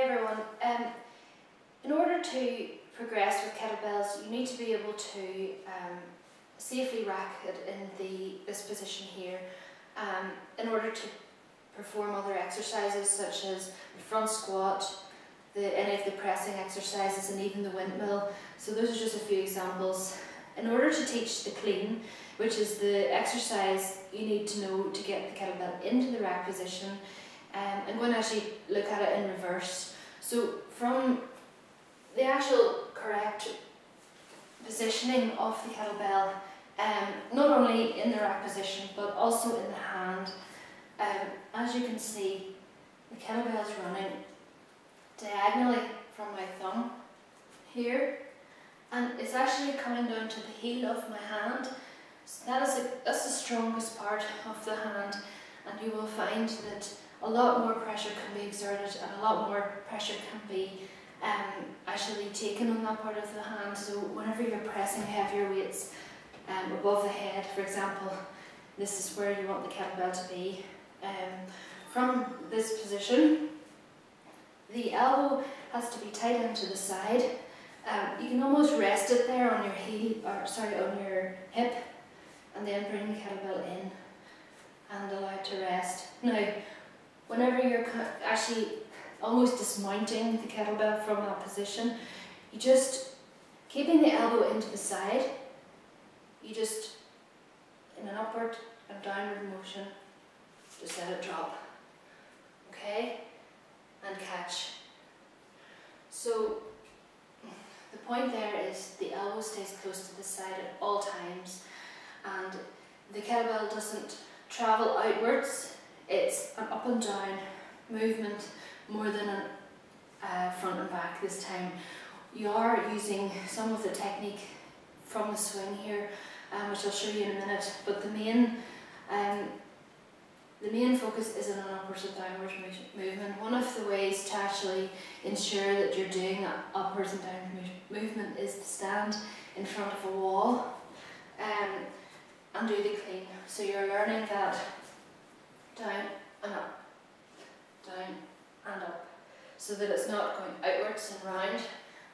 everyone. In order to progress with kettlebells, you need to be able to safely rack it in this position here in order to perform other exercises such as the front squat, any of the pressing exercises, and even the windmill. So those are just a few examples. In order to teach the clean, which is the exercise you need to know to get the kettlebell into the rack position, I'm going to actually look at it in reverse. So from the actual correct positioning of the kettlebell, not only in the rack position but also in the hand, as you can see, the kettlebell is running diagonally from my thumb here, and it's actually coming down to the heel of my hand. So that's the strongest part of the hand, and you will find that a lot more pressure can be exerted and a lot more pressure can be actually taken on that part of the hand. So whenever you're pressing heavier weights above the head, for example, this is where you want the kettlebell to be. From this position, the elbow has to be tight into the side. You can almost rest it there on your heel, or sorry, on your hip, and then bring the kettlebell in and allow it to rest. Now, whenever you're actually almost dismounting the kettlebell from that position, you just, keeping the elbow into the side, you just, in an upward and downward motion, just let it drop, okay, and catch. So the point there is the elbow stays close to the side at all times, and the kettlebell doesn't travel outwards. It's an up and down movement more than a front and back this time. You are using some of the technique from the swing here, which I'll show you in a minute, but the main focus is on an upwards and downwards movement. One of the ways to actually ensure that you're doing that upwards and downwards movement is to stand in front of a wall and do the clean. So you're learning that down and up, down and up, so that it's not going outwards and round.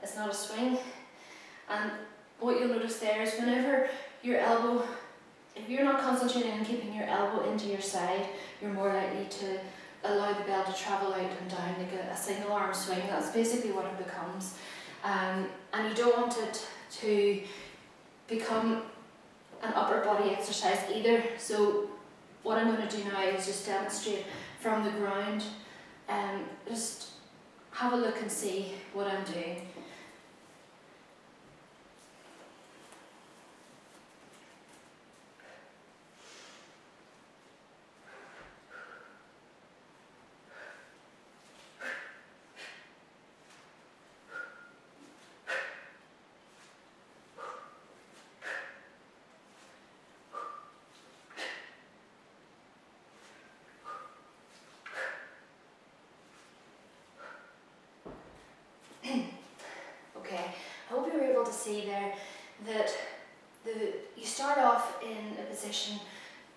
It's not a swing. And what you'll notice there is whenever your elbow, if you're not concentrating on keeping your elbow into your side, you're more likely to allow the bell to travel out and down like a single arm swing. That's basically what it becomes. And you don't want it to become an upper body exercise either. So what I'm going to do now is just demonstrate from the ground, and just have a look and see what I'm doing. Okay, I hope you were able to see there that you start off in a position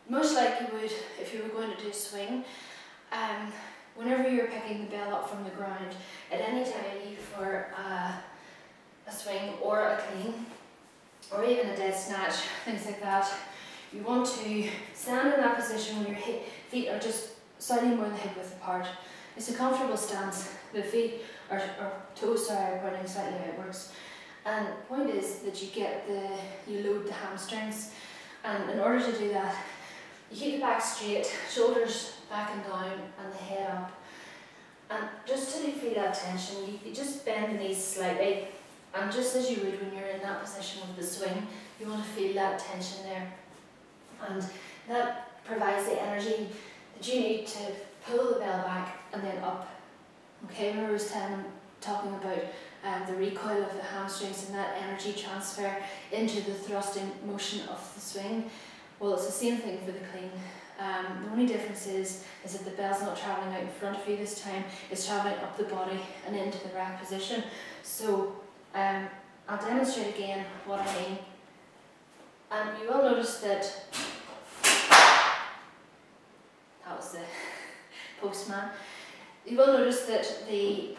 much like you would if you were going to do a swing. Whenever you're picking the bell up from the ground, at any time for a swing or a clean, or even a dead snatch, things like that, you want to stand in that position when your feet are just slightly more than hip width apart. It's a comfortable stance. The feet or toes are pointing slightly outwards, and the point is that you load the hamstrings, and in order to do that, you keep the back straight, shoulders back and down, and the head up, and just till you feel that tension, you just bend the knees slightly, and just as you would when you're in that position with the swing, you want to feel that tension there, and that provides the energy that you need to pull the bell back and then up. Okay, remember I was talking about the recoil of the hamstrings and that energy transfer into the thrusting motion of the swing. Well, it's the same thing for the clean. The only difference is that the bell's not travelling out in front of you this time, it's travelling up the body and into the rack position. So I'll demonstrate again what I mean. And you will notice that was the postman. you will notice that the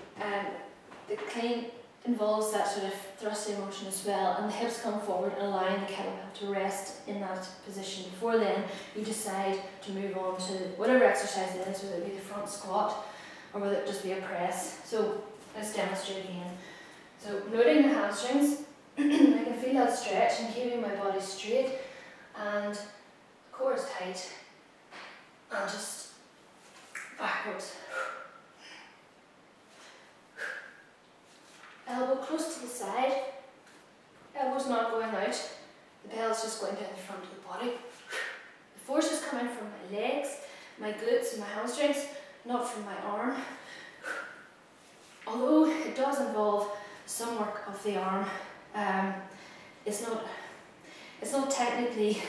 clean involves that sort of thrusting motion as well, and the hips come forward, allowing the kettlebell to rest in that position. Before then, you decide to move on to whatever exercise it is, whether it be the front squat or whether it just be a press. So let's demonstrate again. So loading the hamstrings, I can feel that stretch and keeping my body straight and the core is tight, and just backwards. Elbow close to the side, elbow's not going out, the bell's just going down the front of the body. The force is coming from my legs, my glutes and my hamstrings, not from my arm. Although it does involve some work of the arm, it's not technically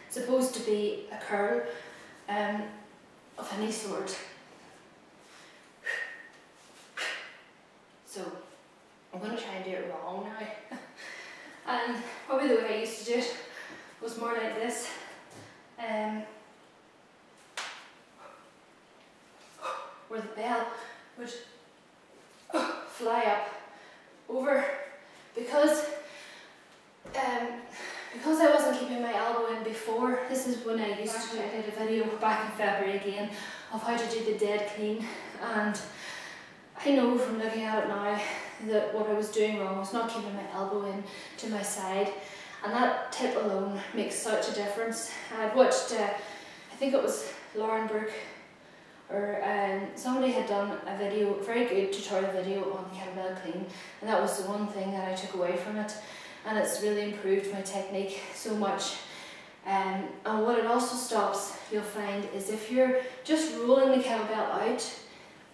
supposed to be a curl of any sort. So I'm going to try and do it wrong now. And probably the way I used to do it was more like this. Where the bell would fly up over, because I wasn't keeping my elbow in before. This is when I used to do, I did a video back in February again of how to do the dead clean, and I know from looking at it now that what I was doing wrong was not keeping my elbow in to my side, and that tip alone makes such a difference. I'd watched, I think it was Lauren Brooke, or somebody had done a video, a very good tutorial video on the kettlebell clean, and that was the one thing that I took away from it, and it's really improved my technique so much. And what it also stops, you'll find, is if you're just rolling the kettlebell out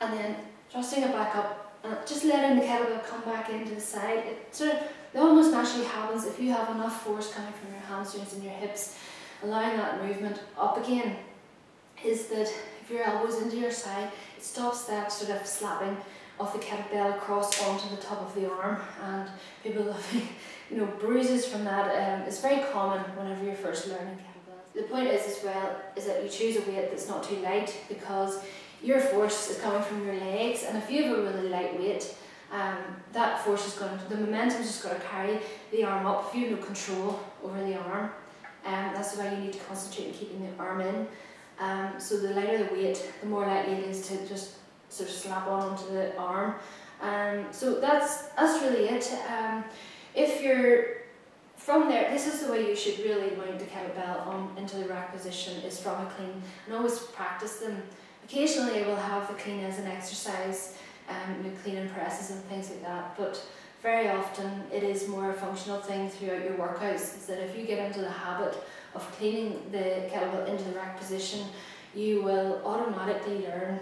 and then thrusting it back up, just letting the kettlebell come back into the side, it almost naturally happens if you have enough force coming from your hamstrings and your hips, allowing that movement up again, is that if your elbow's into your side, it stops that sort of slapping of the kettlebell across onto the top of the arm, and people having, you know, bruises from that. It's very common whenever you're first learning kettlebells. The point is as well is that you choose a weight that's not too light, because your force is coming from your legs, and if you have a really light weight, that force is going to, the momentum is just going to carry the arm up. If you have no control over the arm, that's why you need to concentrate on keeping the arm in. So the lighter the weight, the more likely it is to just sort of slap onto the arm. So that's really it. If you're from there, this is the way you should really mount the kettlebell into the rack position, is from a clean, and always practice them. Occasionally I will have the clean as an exercise, clean and presses and things like that, but very often it is more a functional thing throughout your workouts, is that if you get into the habit of cleaning the kettlebell into the rack position, you will automatically learn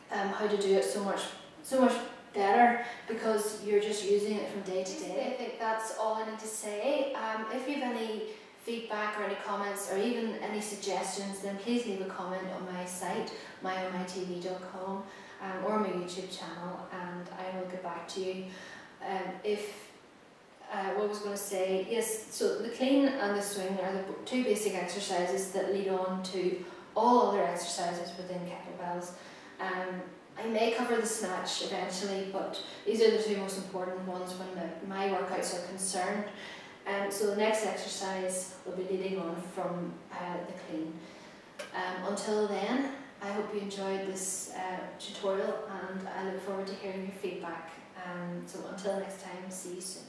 how to do it so much better, because you're just using it from day to day. I think that's all I need to say. If you have any feedback or any comments or even any suggestions, then please leave a comment on my site, myonmytv.com, or my YouTube channel, and I will get back to you. What I was going to say, yes, so the clean and the swing are the two basic exercises that lead on to all other exercises within kettlebells. I may cover the snatch eventually, but these are the two most important ones when my workouts are concerned. So the next exercise will be leading on from the clean. Until then, I hope you enjoyed this tutorial, and I look forward to hearing your feedback. So until next time, see you soon.